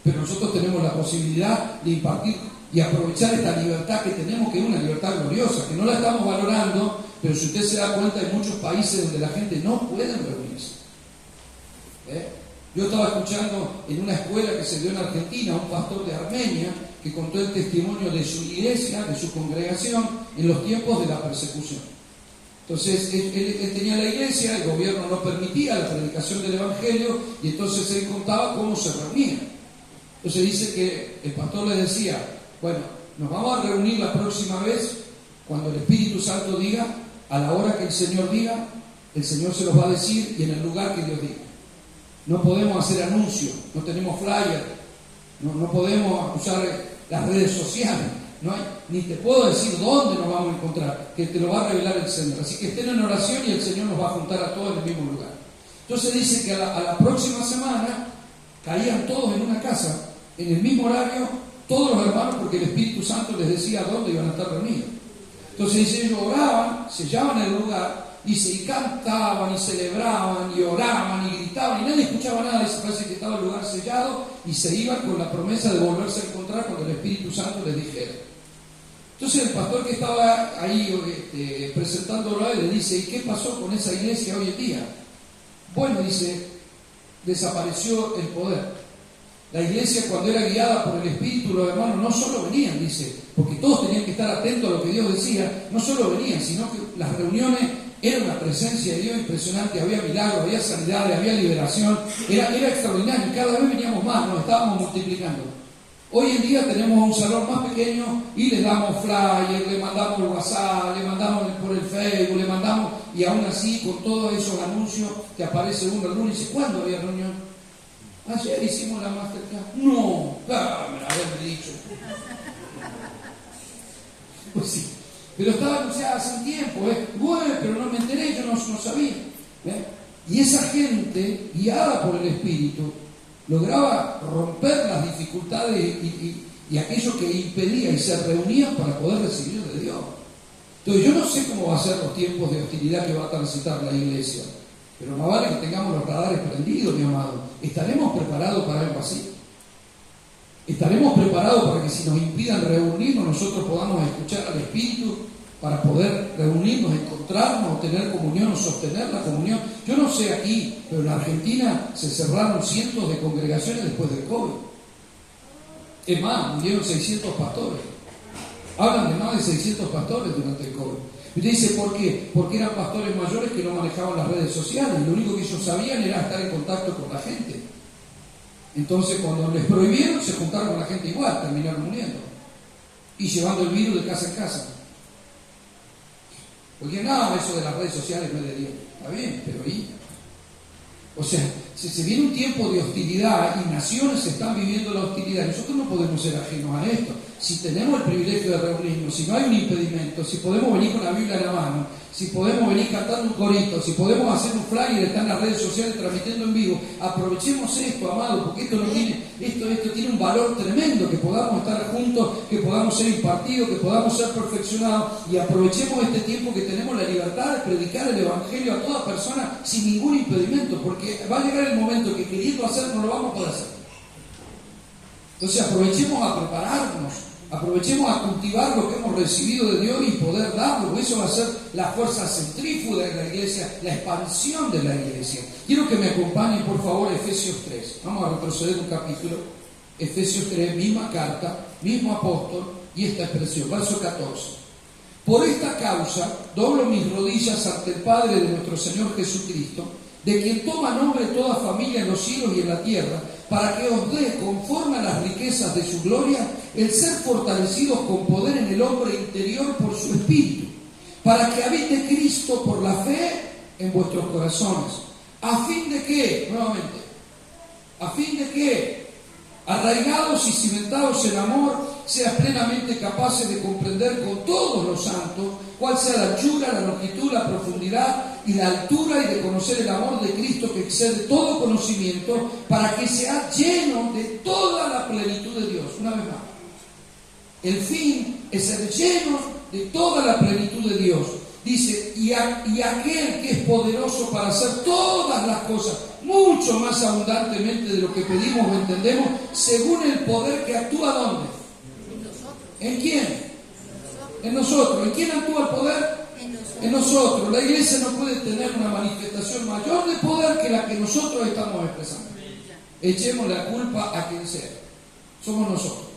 Pero nosotros tenemos la posibilidad de impartir y aprovechar esta libertad que tenemos, que es una libertad gloriosa, que no la estamos valorando, pero si usted se da cuenta, hay muchos países donde la gente no puede reunirse. Yo estaba escuchando en una escuela que se dio en Argentina, un pastor de Armenia, que contó el testimonio de su iglesia, de su congregación, en los tiempos de la persecución. Entonces, él tenía la iglesia, el gobierno no permitía la predicación del Evangelio, y entonces él contaba cómo se reunían. Entonces dice que el pastor le decía: bueno, nos vamos a reunir la próxima vez cuando el Espíritu Santo diga, a la hora que el Señor diga, el Señor se los va a decir y en el lugar que Dios diga. No podemos hacer anuncios, no tenemos flyer, no podemos usar las redes sociales, ni te puedo decir dónde nos vamos a encontrar, que te lo va a revelar el Señor. Así que estén en oración y el Señor nos va a juntar a todos en el mismo lugar. Entonces dice que a la próxima semana caían todos en una casa, en el mismo horario, todos los hermanos, porque el Espíritu Santo les decía dónde iban a estar reunidos. Entonces dice, ellos oraban, sellaban el lugar, dice, y cantaban, y celebraban, y oraban, y gritaban, y nadie escuchaba nada. Dice, parece que estaba el lugar sellado, y se iban con la promesa de volverse a encontrar cuando el Espíritu Santo les dijera. Entonces el pastor que estaba ahí presentándolo a él le dice, ¿y qué pasó con esa iglesia hoy en día? Bueno, dice, desapareció el poder. La iglesia, cuando era guiada por el Espíritu, los hermanos no solo venían, dice, porque todos tenían que estar atentos a lo que Dios decía, no solo venían, sino que las reuniones eran una presencia de Dios impresionante, había milagros, había sanidades, había liberación, era extraordinario, y cada vez veníamos más, nos estábamos multiplicando. Hoy en día tenemos un salón más pequeño y le damos flyers, le mandamos el WhatsApp, le mandamos por el Facebook, le mandamos, y aún así, con todos esos anuncios que aparece uno al lunes, y dice, ¿cuándo había reunión? Ayer hicimos la masterclass. No, claro, me lo habían dicho. Pues sí, pero estaba anunciada hace un tiempo, bueno, pero no me enteré, yo no sabía. Y esa gente, guiada por el Espíritu, lograba romper las dificultades y aquello que impedía, y se reunían para poder recibir de Dios. Entonces yo no sé cómo va a ser los tiempos de hostilidad que va a transitar la iglesia, pero no vale que tengamos los radares prendidos, mi amado. ¿Estaremos preparados para algo así? ¿Estaremos preparados para que si nos impidan reunirnos, nosotros podamos escuchar al Espíritu para poder reunirnos, encontrarnos, tener comunión o sostener la comunión? Yo no sé aquí, pero en Argentina se cerraron cientos de congregaciones después del COVID. Es más, murieron 600 pastores. Hablan de más de 600 pastores durante el COVID. Y usted dice, ¿por qué? Porque eran pastores mayores que no manejaban las redes sociales. Lo único que ellos sabían era estar en contacto con la gente. Entonces, cuando les prohibieron, se juntaron con la gente igual, terminaron muriendo. Y llevando el virus de casa en casa. Porque nada, eso de las redes sociales no es de Dios. Está bien, pero ¿y? O sea, se viene un tiempo de hostilidad y naciones están viviendo la hostilidad. Nosotros no podemos ser ajenos a esto. Si tenemos el privilegio de reunirnos, si no hay un impedimento, si podemos venir con la Biblia en la mano, si podemos venir cantando un corito, si podemos hacer un flyer, estar en las redes sociales transmitiendo en vivo, aprovechemos esto, amado, porque esto tiene un valor tremendo, que podamos estar juntos, que podamos ser impartidos, que podamos ser perfeccionados, y aprovechemos este tiempo que tenemos la libertad de predicar el Evangelio a toda persona sin ningún impedimento, porque va a llegar el momento que queriendo hacer no lo vamos a poder hacer. Entonces aprovechemos a prepararnos, aprovechemos a cultivar lo que hemos recibido de Dios y poder darlo, porque eso va a ser la fuerza centrífuga de la iglesia, la expansión de la iglesia. Quiero que me acompañen, por favor, a Efesios 3. Vamos a retroceder un capítulo. Efesios 3, misma carta, mismo apóstol, y esta expresión, verso 14. Por esta causa doblo mis rodillas ante el Padre de nuestro Señor Jesucristo, de quien toma nombre toda familia en los cielos y en la tierra, para que os dé, conforme a las riquezas de su gloria, el ser fortalecidos con poder en el hombre interior por su Espíritu, para que habite Cristo por la fe en vuestros corazones, a fin de que, nuevamente, a fin de que, arraigados y cimentados en amor, seas plenamente capaces de comprender con todos los santos cuál sea la anchura, la longitud, la profundidad y la altura, y de conocer el amor de Cristo que excede todo conocimiento, para que seas lleno de toda la plenitud de Dios. Una vez más, el fin es ser lleno de toda la plenitud de Dios. Dice, y aquel que es poderoso para hacer todas las cosas, mucho más abundantemente de lo que pedimos o entendemos, según el poder que actúa, ¿dónde? ¿En quién? En nosotros. ¿En quién actúa el poder? En nosotros. La iglesia no puede tener una manifestación mayor de poder que la que nosotros estamos expresando. Echemos la culpa a quien sea. Somos nosotros.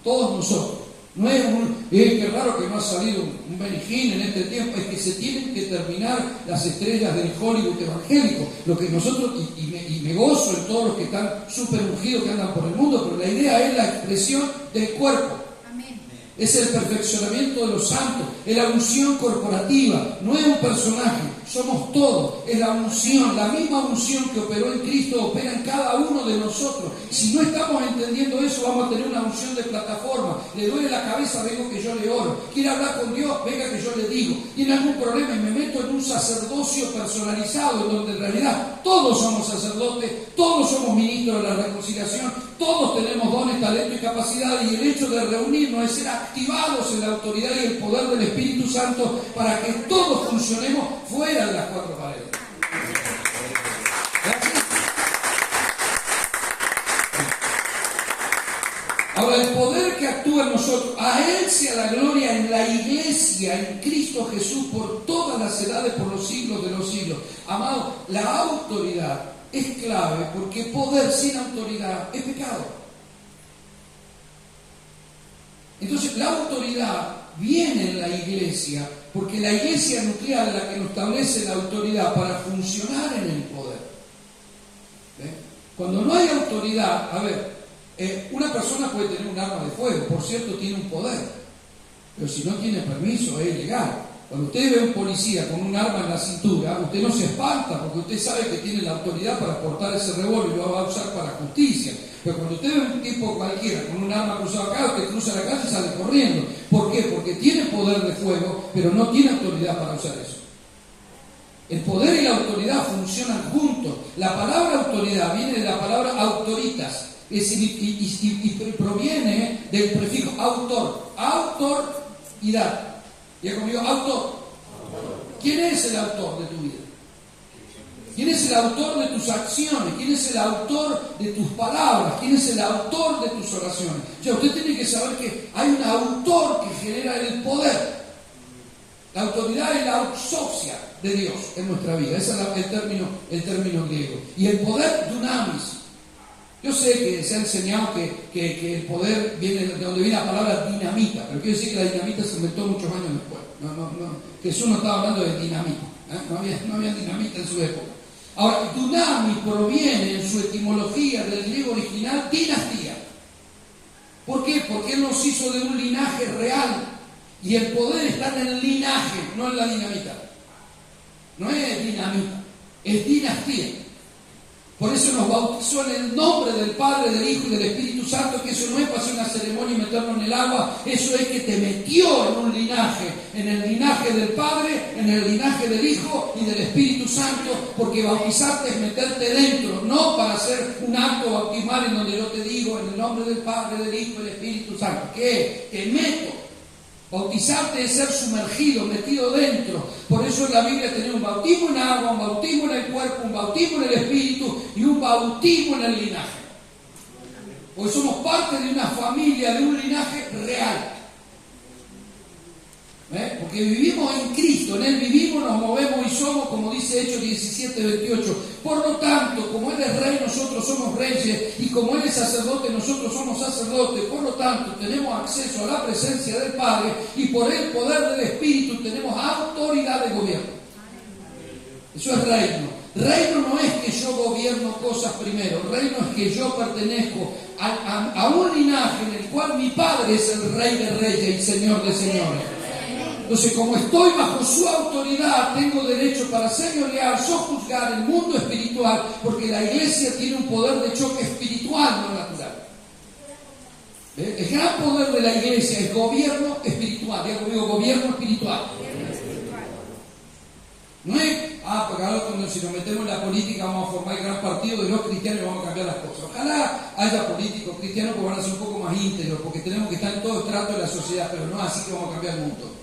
Todos nosotros. No es qué raro que no ha salido un Benny Hinn en este tiempo. Es que se tienen que terminar las estrellas del Hollywood evangélico. Lo que nosotros, y me gozo en todos los que están súper ungidos que andan por el mundo, pero la idea es la expresión del cuerpo. Es el perfeccionamiento de los santos, es la unción corporativa, no es un personaje, somos todos, es la unción, la misma unción que operó en Cristo opera en cada uno de nosotros. Si no estamos entendiendo eso, vamos a tener una unción de plataforma. Le duele la cabeza, vengo que yo le oro. Quiere hablar con Dios, venga que yo le digo. Tiene algún problema y me meto en un sacerdocio personalizado, en donde en realidad todos somos sacerdotes, todos somos ministros de la reconciliación, todos tenemos dones, talento y capacidad, y el hecho de reunirnos es ser activados en la autoridad y el poder del Espíritu Santo para que todos funcionemos fuera de las cuatro paredes. Ahora, el poder que actúa en nosotros, a Él sea la gloria en la iglesia, en Cristo Jesús, por todas las edades, por los siglos de los siglos. Amado, la autoridad es clave, porque poder sin autoridad es pecado. Entonces, la autoridad viene en la iglesia, porque la iglesia nuclear es la que nos establece la autoridad para funcionar en el poder. ¿Ven? Cuando no hay autoridad, a ver, una persona puede tener un arma de fuego, por cierto, tiene un poder, pero si no tiene permiso es ilegal. Cuando usted ve a un policía con un arma en la cintura, usted no se espanta, porque usted sabe que tiene la autoridad para portar ese revólver y lo va a usar para justicia. Pero cuando usted ve a un tipo cualquiera con un arma cruzada acá, usted cruza la calle y sale corriendo. ¿Por qué? Porque tiene poder de fuego, pero no tiene autoridad para usar eso. El poder y la autoridad funcionan juntos. La palabra autoridad viene de la palabra autoritas, y proviene del prefijo autor, autoridad. Ya conmigo, autor. ¿Quién es el autor de tu vida? ¿Quién es el autor de tus acciones? ¿Quién es el autor de tus palabras? ¿Quién es el autor de tus oraciones? O sea, usted tiene que saber que hay un autor que genera el poder. La autoridad es la auxoxia de Dios en nuestra vida. Ese es el término griego. Y el poder, dunamis. Yo sé que se ha enseñado que el poder viene de donde viene la palabra dinamita, pero quiero decir que la dinamita se inventó muchos años después. Jesús no estaba hablando de dinamita, no había dinamita en su época. Ahora, dunamis proviene en su etimología del griego original dinastía. ¿Por qué? Porque Él nos hizo de un linaje real, y el poder está en el linaje, no en la dinamita. No es dinamita, es dinastía. Por eso nos bautizó en el nombre del Padre, del Hijo y del Espíritu Santo, que eso no es para hacer una ceremonia y meterlo en el agua, eso es que te metió en un linaje, en el linaje del Padre, en el linaje del Hijo y del Espíritu Santo, porque bautizarte es meterte dentro, no para hacer un acto bautismal en donde yo te digo en el nombre del Padre, del Hijo y del Espíritu Santo. ¿Qué? Te meto. Bautizarte es ser sumergido, metido dentro. Por eso en la Biblia tenemos un bautismo en agua, un bautismo en el cuerpo, un bautismo en el espíritu y un bautismo en el linaje. Porque somos parte de una familia, de un linaje real. Porque vivimos en Cristo, en Él vivimos, nos movemos y somos, como dice Hechos 17:28. Por lo tanto, como Él es rey, nosotros somos reyes, y como Él es sacerdote, nosotros somos sacerdotes. Por lo tanto, tenemos acceso a la presencia del Padre, y por el poder del Espíritu tenemos autoridad de gobierno. Eso es reino. Reino no es que yo gobierno cosas primero, reino es que yo pertenezco a un linaje en el cual mi Padre es el Rey de Reyes y Señor de Señores. Entonces, como estoy bajo su autoridad, tengo derecho para señorear, sojuzgar el mundo espiritual, porque la iglesia tiene un poder de choque espiritual, no natural. El gran poder de la iglesia es gobierno espiritual. Digo, gobierno espiritual. No es, porque ahora si nos metemos en la política vamos a formar el gran partido de los cristianos y vamos a cambiar las cosas. Ojalá haya políticos cristianos que van a ser un poco más íntegros, porque tenemos que estar en todo estrato de la sociedad, pero no es así que vamos a cambiar el mundo.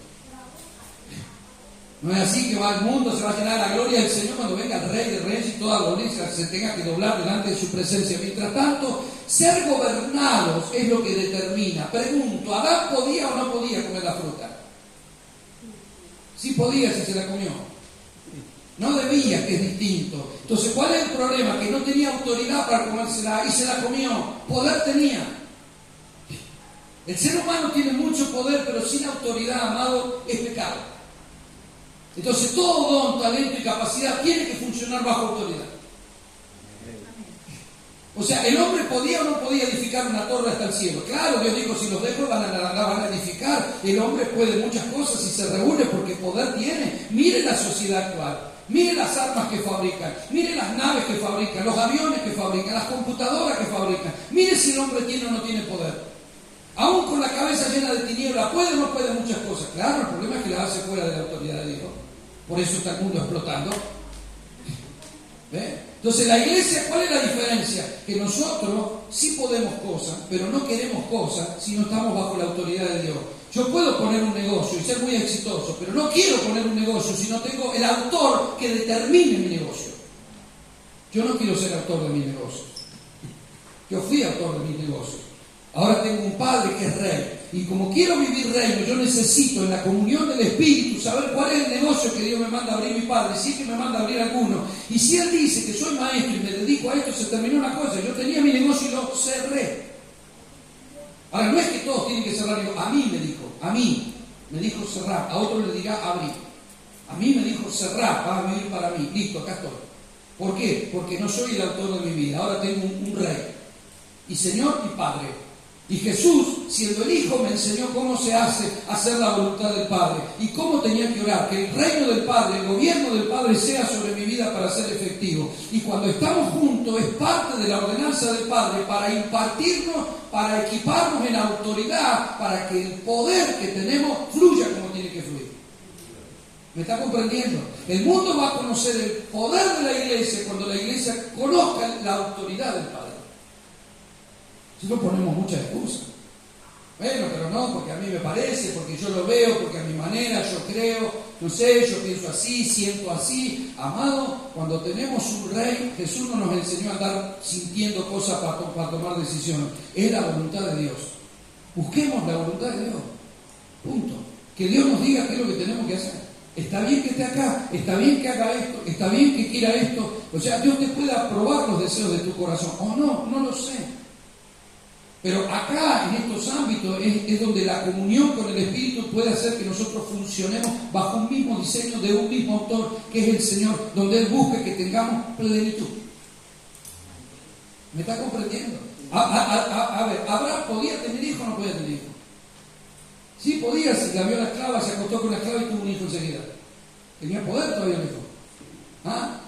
No es así que va el mundo, se va a llenar la gloria del Señor cuando venga el Rey de Reyes y toda la audiencia se tenga que doblar delante de su presencia. Mientras tanto, ser gobernados es lo que determina. Pregunto, ¿Adán podía o no podía comer la fruta? Sí podía si se la comió. No debía, que es distinto. Entonces, ¿cuál es el problema? Que no tenía autoridad para comérsela y se la comió. Poder tenía. El ser humano tiene mucho poder, pero sin autoridad, amado, es pecado. Entonces todo don, talento y capacidad tiene que funcionar bajo autoridad. O sea, el hombre podía o no podía edificar una torre hasta el cielo. Claro, Dios dijo, si los dejo la van a edificar. El hombre puede muchas cosas si se reúne porque poder tiene. Mire la sociedad actual, mire las armas que fabrican, mire las naves que fabrican, los aviones que fabrican, las computadoras que fabrican. Mire si el hombre tiene o no tiene poder. Aún con la cabeza llena de tinieblas, ¿puede o no puede muchas cosas? Claro, el problema es que la hace fuera de la autoridad de Dios. Por eso está el mundo explotando. ¿Ve? Entonces la iglesia, ¿cuál es la diferencia? Que nosotros sí podemos cosas, pero no queremos cosas si no estamos bajo la autoridad de Dios. Yo puedo poner un negocio y ser muy exitoso, pero no quiero poner un negocio si no tengo el autor que determine mi negocio. Yo no quiero ser autor de mi negocio. Yo fui autor de mis negocios. Ahora tengo un Padre que es Rey. Y como quiero vivir reino, yo necesito en la comunión del Espíritu saber cuál es el negocio que Dios me manda a abrir mi Padre, si es que me manda a abrir alguno. Y si Él dice que soy maestro y me dedico a esto, se terminó una cosa. Yo tenía mi negocio y lo cerré. Ahora, no es que todos tienen que cerrar. A mí me dijo cerrar. A otro le dirá abrir. A mí me dijo cerrar, vas a vivir para mí. Listo, acá estoy. ¿Por qué? Porque no soy el autor de mi vida. Ahora tengo un Rey. Y Señor y Padre. Y Jesús, siendo el Hijo, me enseñó cómo se hace hacer la voluntad del Padre y cómo tenía que orar, que el reino del Padre, el gobierno del Padre sea sobre mi vida para ser efectivo. Y cuando estamos juntos es parte de la ordenanza del Padre para impartirnos, para equiparnos en autoridad, para que el poder que tenemos fluya como tiene que fluir. ¿Me está comprendiendo? El mundo va a conocer el poder de la iglesia cuando la iglesia conozca la autoridad del Padre. Si no ponemos muchas excusas. Bueno, pero no, porque a mí me parece, porque yo lo veo, porque a mi manera, yo creo, no sé, yo pienso así, siento así. Amado, cuando tenemos un Rey, Jesús no nos enseñó a andar sintiendo cosas para tomar decisiones. Es la voluntad de Dios. Busquemos la voluntad de Dios. Punto. Que Dios nos diga qué es lo que tenemos que hacer. Está bien que esté acá, está bien que haga esto, está bien que quiera esto. O sea, Dios te puede aprobar los deseos de tu corazón. O no, no lo sé. Pero acá, en estos ámbitos, es donde la comunión con el Espíritu puede hacer que nosotros funcionemos bajo un mismo diseño de un mismo autor, que es el Señor, donde Él busca que tengamos plenitud. ¿Me está comprendiendo? A ver, ¿Abraham podía tener hijo o no podía tener hijo? Sí podía, si la vio la esclava, se acostó con la esclava y tuvo un hijo enseguida. Tenía poder todavía el hijo. ¿Ah?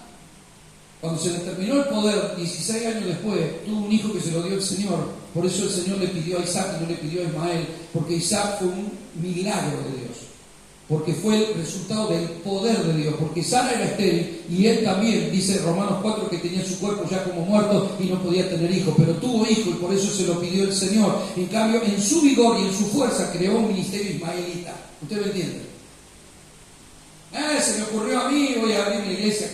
Cuando se le terminó el poder, 16 años después, tuvo un hijo que se lo dio el Señor. Por eso el Señor le pidió a Isaac y no le pidió a Ismael, porque Isaac fue un milagro de Dios. Porque fue el resultado del poder de Dios. Porque Sara era estéril y él también, dice Romanos 4, que tenía su cuerpo ya como muerto y no podía tener hijos. Pero tuvo hijo y por eso se lo pidió el Señor. En cambio, en su vigor y en su fuerza creó un ministerio ismaelita. ¿Usted me entiende? Se me ocurrió a mí, voy a abrir mi iglesia.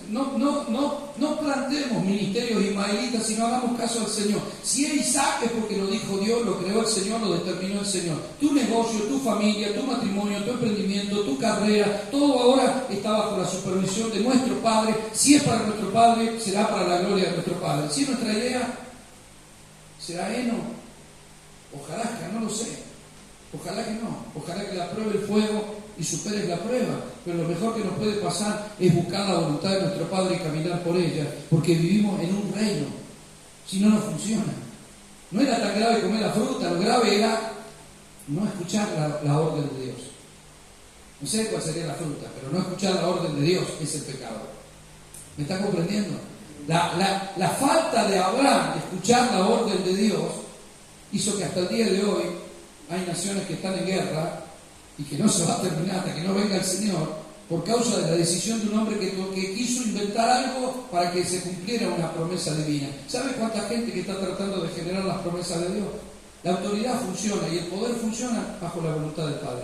No planteemos ministerios ismaelitas, sino hagamos caso al Señor. Si es Isaac es porque lo dijo Dios, lo creó el Señor, lo determinó el Señor. Tu negocio, tu familia, tu matrimonio, tu emprendimiento, tu carrera, todo ahora está bajo la supervisión de nuestro Padre. Si es para nuestro Padre, será para la gloria de nuestro Padre. Si es nuestra idea, será heno. Ojalá que no lo sé. Ojalá que no. Ojalá que la pruebe el fuego y superes la prueba, pero lo mejor que nos puede pasar es buscar la voluntad de nuestro Padre y caminar por ella, porque vivimos en un reino. Si no, no funciona. No era tan grave comer la fruta, lo grave era no escuchar la orden de Dios. No sé cuál sería la fruta, pero no escuchar la orden de Dios es el pecado. ¿Me está comprendiendo? La falta de Abraham de escuchar la orden de Dios hizo que hasta el día de hoy hay naciones que están en guerra y que no se va a terminar hasta que no venga el Señor, por causa de la decisión de un hombre que quiso inventar algo para que se cumpliera una promesa divina. ¿Sabe cuánta gente que está tratando de generar las promesas de Dios? La autoridad funciona y el poder funciona bajo la voluntad del Padre.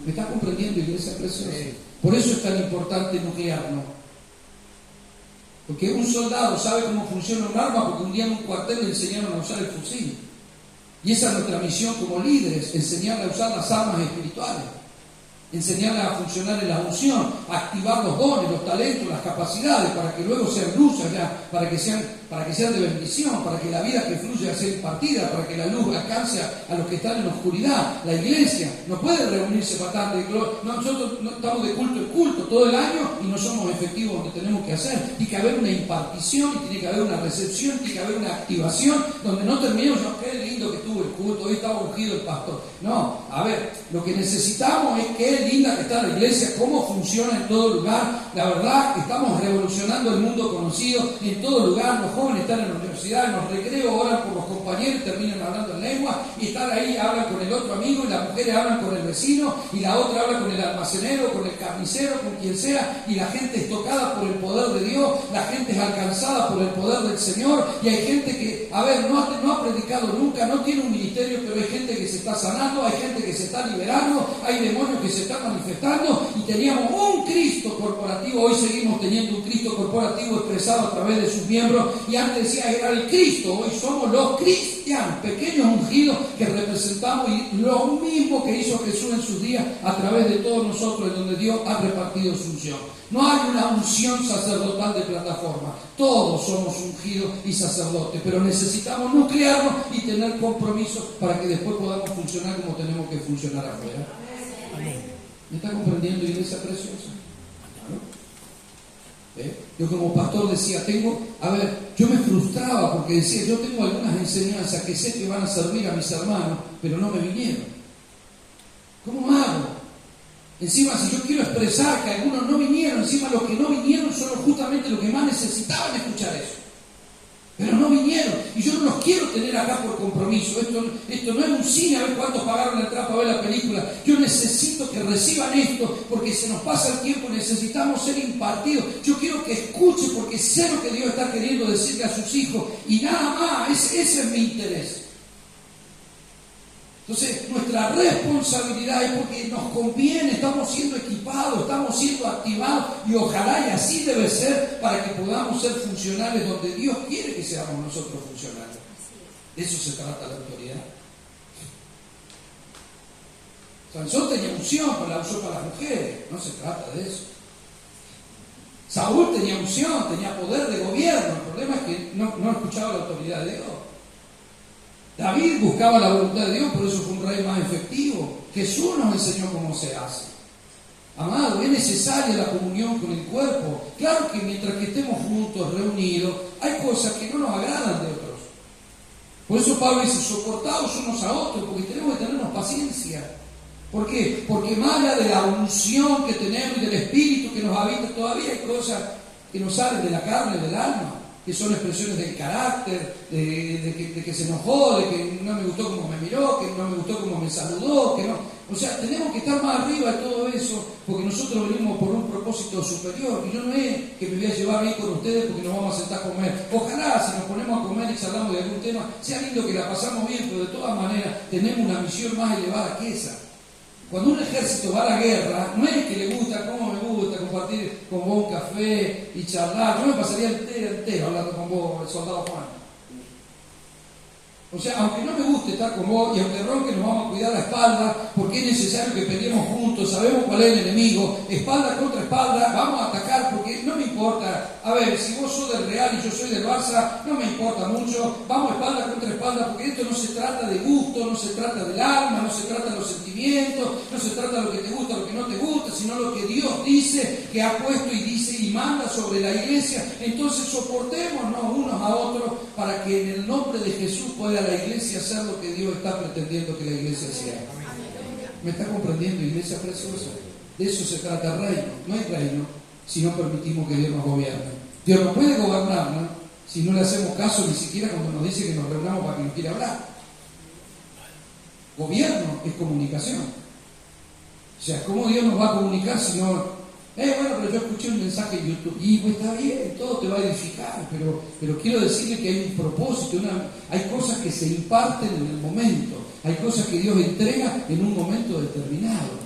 ¿Me está comprendiendo, iglesia preciosa? Por eso es tan importante nuclearnos. Porque un soldado sabe cómo funciona un arma porque un día en un cuartel le enseñaron a usar el fusil. Y esa es nuestra misión como líderes, enseñarle a usar las armas espirituales, enseñarle a funcionar en la unción, a activar los dones, los talentos, las capacidades, para que luego sean luz allá, para que sean de bendición, para que la vida que fluya sea impartida, para que la luz alcance a los que están en la oscuridad. La iglesia no puede reunirse para tanto. Nosotros no estamos de culto en culto todo el año y no somos efectivos donde tenemos que hacer. Tiene que haber una impartición, y tiene que haber una recepción, tiene que haber una activación, donde no terminemos, qué lindo que estuvo el culto, hoy estaba ungido el pastor. No, a ver, lo que necesitamos es qué linda que está la iglesia, cómo funciona en todo lugar. La verdad, estamos revolucionando el mundo conocido en todo lugar. Los jóvenes están en la universidad, en los recreos, oran por los compañeros, terminan hablando en lengua, y están ahí, hablan con el otro amigo, y las mujeres hablan con el vecino, y la otra habla con el almacenero, con el carnicero, con quien sea, y la gente es tocada por el poder de Dios, la gente es alcanzada por el poder del Señor, y hay gente que, no ha predicado nunca, no tiene un ministerio, pero hay gente que se está sanando, hay gente que se está liberando, hay demonios que se están manifestando, y teníamos un Cristo corporativo corporativo. Hoy seguimos teniendo un Cristo corporativo expresado a través de sus miembros, y antes decía era el Cristo, hoy somos los cristianos, pequeños ungidos que representamos y lo mismo que hizo Jesús en sus días a través de todos nosotros, en donde Dios ha repartido su unción. No hay una unción sacerdotal de plataforma, todos somos ungidos y sacerdotes, pero necesitamos nuclearnos y tener compromiso para que después podamos funcionar como tenemos que funcionar afuera. ¿Me está comprendiendo, iglesia preciosa? Yo como pastor decía, yo me frustraba porque decía, yo tengo algunas enseñanzas que sé que van a servir a mis hermanos, pero no me vinieron. ¿Cómo hago? Encima, si yo quiero expresar que algunos no vinieron, encima los que no vinieron son justamente los que más necesitaban escuchar eso. Pero no vinieron, y yo no los quiero tener acá por compromiso. Esto no es un cine, a ver cuántos pagaron la entrada para ver la película. Yo necesito que reciban esto, porque se nos pasa el tiempo, necesitamos ser impartidos. Yo quiero que escuchen, porque sé lo que Dios está queriendo decirle a sus hijos, y nada más, ese es mi interés. Entonces, nuestra responsabilidad es porque nos conviene, estamos siendo equipados, estamos siendo activados, y ojalá y así debe ser para que podamos ser funcionales donde Dios quiere que seamos nosotros funcionales. De eso se trata la autoridad. Sansón tenía unción, pero la usó para las mujeres, no se trata de eso. Saúl tenía unción, tenía poder de gobierno, el problema es que no escuchaba la autoridad de Dios. David buscaba la voluntad de Dios, por eso fue un rey más efectivo. Jesús nos enseñó cómo se hace. Amado, es necesaria la comunión con el cuerpo. Claro que mientras que estemos juntos, reunidos, hay cosas que no nos agradan de otros. Por eso Pablo dice, soportaos unos a otros, porque tenemos que tenernos paciencia. ¿Por qué? Porque más allá de la unción que tenemos y del Espíritu que nos habita, todavía hay cosas que nos salen de la carne, del alma, que son expresiones del carácter, de que se enojó, de que no me gustó como me miró, que no me gustó como me saludó, que no. O sea, tenemos que estar más arriba de todo eso, porque nosotros venimos por un propósito superior, y yo no es que me voy a llevar bien con ustedes porque nos vamos a sentar a comer. Ojalá si nos ponemos a comer y charlamos de algún tema, sea lindo que la pasamos bien, pero de todas maneras tenemos una misión más elevada que esa. Cuando un ejército va a la guerra, no es que le gusta, como me gusta compartir con vos un café y charlar. Yo me pasaría entero hablando con vos, el soldado Juan. O sea, aunque no me guste estar con vos, y aunque ronque, nos vamos a cuidar la espalda, porque es necesario que peleemos juntos, sabemos cuál es el enemigo, espalda contra espalda, vamos a atacar, porque no me importa. A ver, si vos sos del Real y yo soy del Barça, no me importa mucho, vamos espalda contra espalda, porque esto no se trata de gusto, no se trata del alma, no se trata de los sentimientos, no se trata de lo que te gusta, lo que no te gusta, sino lo que Dios dice, que ha puesto y dice y manda sobre la iglesia. Entonces soportémonos unos a otros para que en el nombre de Jesús pueda la iglesia hacer lo que Dios está pretendiendo que la iglesia sea. ¿Me está comprendiendo, iglesia preciosa? De eso se trata el reino. No hay reino si no permitimos que Dios nos gobierne. Dios no puede gobernarnos si no le hacemos caso ni siquiera cuando nos dice que nos reunamos para que nos quiera hablar. Gobierno es comunicación. O sea, ¿cómo Dios nos va a comunicar si no? Bueno, pero yo escuché un mensaje en YouTube y pues está bien, todo te va a edificar, pero quiero decirle que hay un propósito, hay cosas que se imparten en el momento, hay cosas que Dios entrega en un momento determinado.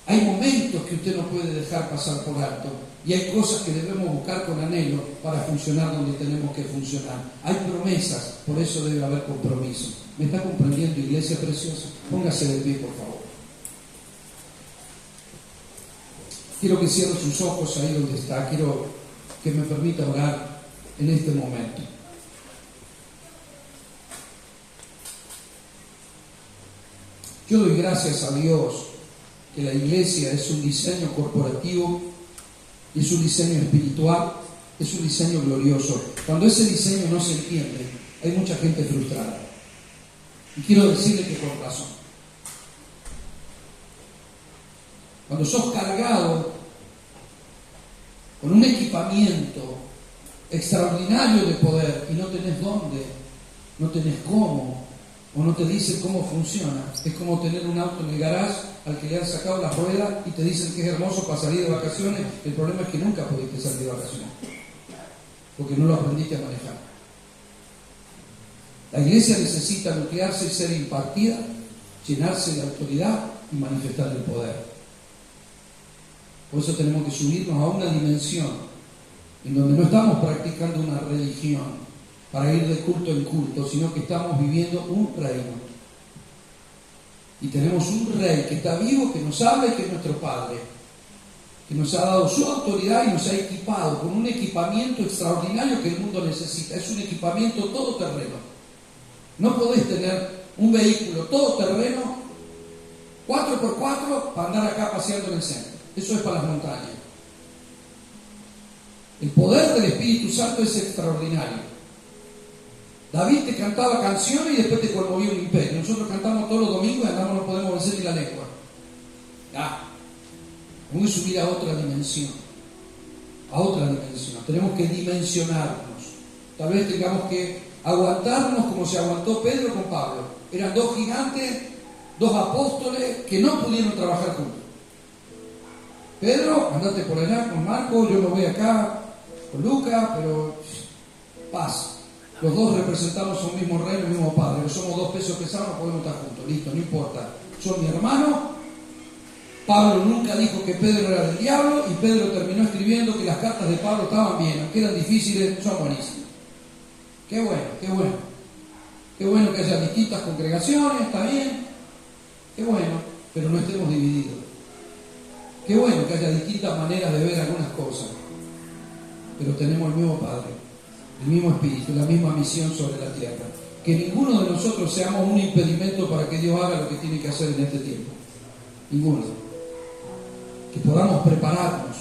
Hay momentos que usted no puede dejar pasar por alto, y hay cosas que debemos buscar con anhelo para funcionar donde tenemos que funcionar. Hay promesas, por eso debe haber compromiso. ¿Me está comprendiendo, iglesia preciosa? Póngase de pie, por favor. Quiero que cierre sus ojos ahí donde está. Quiero que me permita orar en este momento. Yo doy gracias a Dios que la iglesia es un diseño corporativo, es un diseño espiritual, es un diseño glorioso. Cuando ese diseño no se entiende, hay mucha gente frustrada. Y quiero decirle que con razón. Cuando sos cargado con un equipamiento extraordinario de poder y no tenés dónde, no tenés cómo, o no te dicen cómo funciona, es como tener un auto en el garage al que le han sacado las ruedas y te dicen que es hermoso para salir de vacaciones. El problema es que nunca pudiste salir de vacaciones, porque no lo aprendiste a manejar. La iglesia necesita nuclearse y ser impartida, llenarse de autoridad y manifestar el poder. Por eso tenemos que subirnos a una dimensión en donde no estamos practicando una religión para ir de culto en culto, sino que estamos viviendo un reino. Y tenemos un rey que está vivo, que nos habla y que es nuestro Padre, que nos ha dado su autoridad y nos ha equipado con un equipamiento extraordinario que el mundo necesita. Es un equipamiento todoterreno. No podés tener un vehículo todoterreno 4x4 para andar acá paseando en el centro. Eso es para las montañas. El poder del Espíritu Santo es extraordinario. David te cantaba canciones y después te conmovía un imperio. Nosotros cantamos todos los domingos y andamos, no podemos vencer ni la lengua. Vamos a subir a otra dimensión. A otra dimensión. Tenemos que dimensionarnos. Tal vez tengamos que aguantarnos como se aguantó Pedro con Pablo. Eran dos gigantes, dos apóstoles que no pudieron trabajar juntos. Pedro, andate por allá con Marco, yo lo voy acá con Lucas, pero paz. Los dos representamos a un mismo reino, un mismo Padre. Somos dos pesos pesados, no podemos estar juntos. Listo, no importa. Son mi hermano. Pablo nunca dijo que Pedro era del diablo y Pedro terminó escribiendo que las cartas de Pablo estaban bien, aunque eran difíciles, son buenísimas. Qué bueno, qué bueno. Qué bueno que haya distintas congregaciones, está bien. Qué bueno, pero no estemos divididos. Qué bueno que haya distintas maneras de ver algunas cosas, pero tenemos el mismo Padre, el mismo Espíritu, la misma misión sobre la tierra. Que ninguno de nosotros seamos un impedimento para que Dios haga lo que tiene que hacer en este tiempo. Ninguno. Que podamos prepararnos,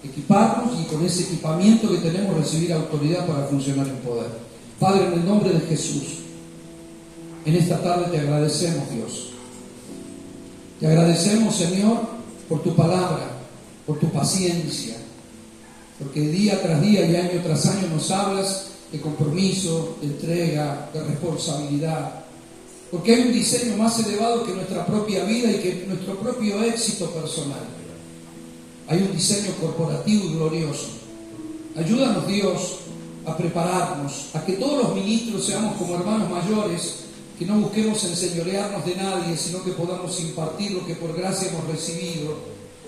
equiparnos y con ese equipamiento que tenemos recibir autoridad para funcionar en poder. Padre, en el nombre de Jesús, en esta tarde te agradecemos, Dios. Te agradecemos, Señor, por tu palabra, por tu paciencia, porque día tras día y año tras año nos hablas de compromiso, de entrega, de responsabilidad, porque hay un diseño más elevado que nuestra propia vida y que nuestro propio éxito personal. Hay un diseño corporativo y glorioso. Ayúdanos, Dios, a prepararnos, a que todos los ministros seamos como hermanos mayores, que no busquemos enseñorearnos de nadie, sino que podamos impartir lo que por gracia hemos recibido,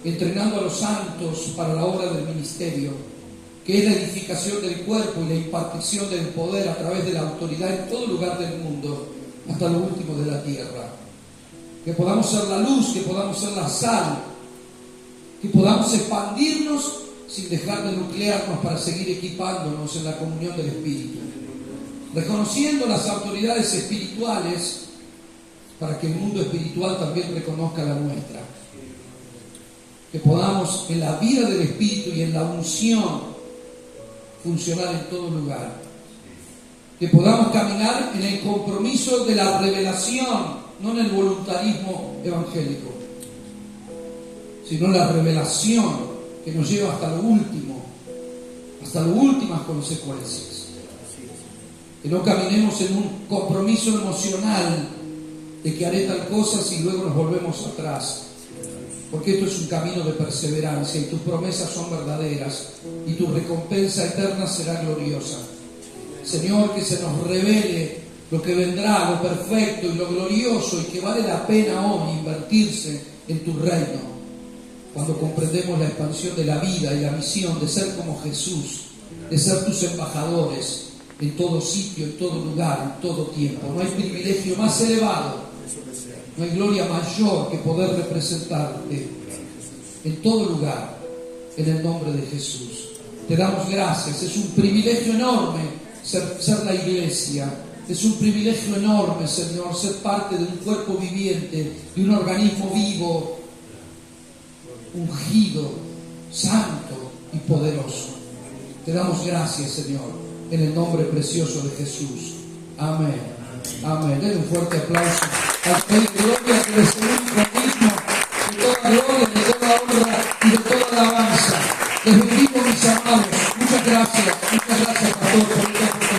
entrenando a los santos para la obra del ministerio, que es la edificación del cuerpo y la impartición del poder a través de la autoridad en todo lugar del mundo, hasta lo último de la tierra. Que podamos ser la luz, que podamos ser la sal, que podamos expandirnos sin dejar de nuclearnos para seguir equipándonos en la comunión del Espíritu, reconociendo las autoridades espirituales para que el mundo espiritual también reconozca la nuestra. Que podamos en la vida del Espíritu y en la unción funcionar en todo lugar. Que podamos caminar en el compromiso de la revelación, no en el voluntarismo evangélico, sino en la revelación que nos lleva hasta lo último, hasta las últimas consecuencias. Que no caminemos en un compromiso emocional de que haré tal cosa si luego nos volvemos atrás. Porque esto es un camino de perseverancia y tus promesas son verdaderas y tu recompensa eterna será gloriosa. Señor, que se nos revele lo que vendrá, lo perfecto y lo glorioso y que vale la pena hoy invertirse en tu reino. Cuando comprendemos la expansión de la vida y la misión de ser como Jesús, de ser tus embajadores en todo sitio, en todo lugar, en todo tiempo. No hay privilegio más elevado, no hay gloria mayor que poder representarte en todo lugar, en el nombre de Jesús. Te damos gracias, es un privilegio enorme ser la iglesia, es un privilegio enorme, Señor, ser parte de un cuerpo viviente, de un organismo vivo, ungido, santo y poderoso. Te damos gracias, Señor, en el nombre precioso de Jesús. Amén. Amén. Den un fuerte aplauso al Rey de Gloria, que es el único digno de toda gloria, de toda honra y de toda alabanza. Les bendigo, mis amados. Muchas gracias, pastor, por esta oportunidad.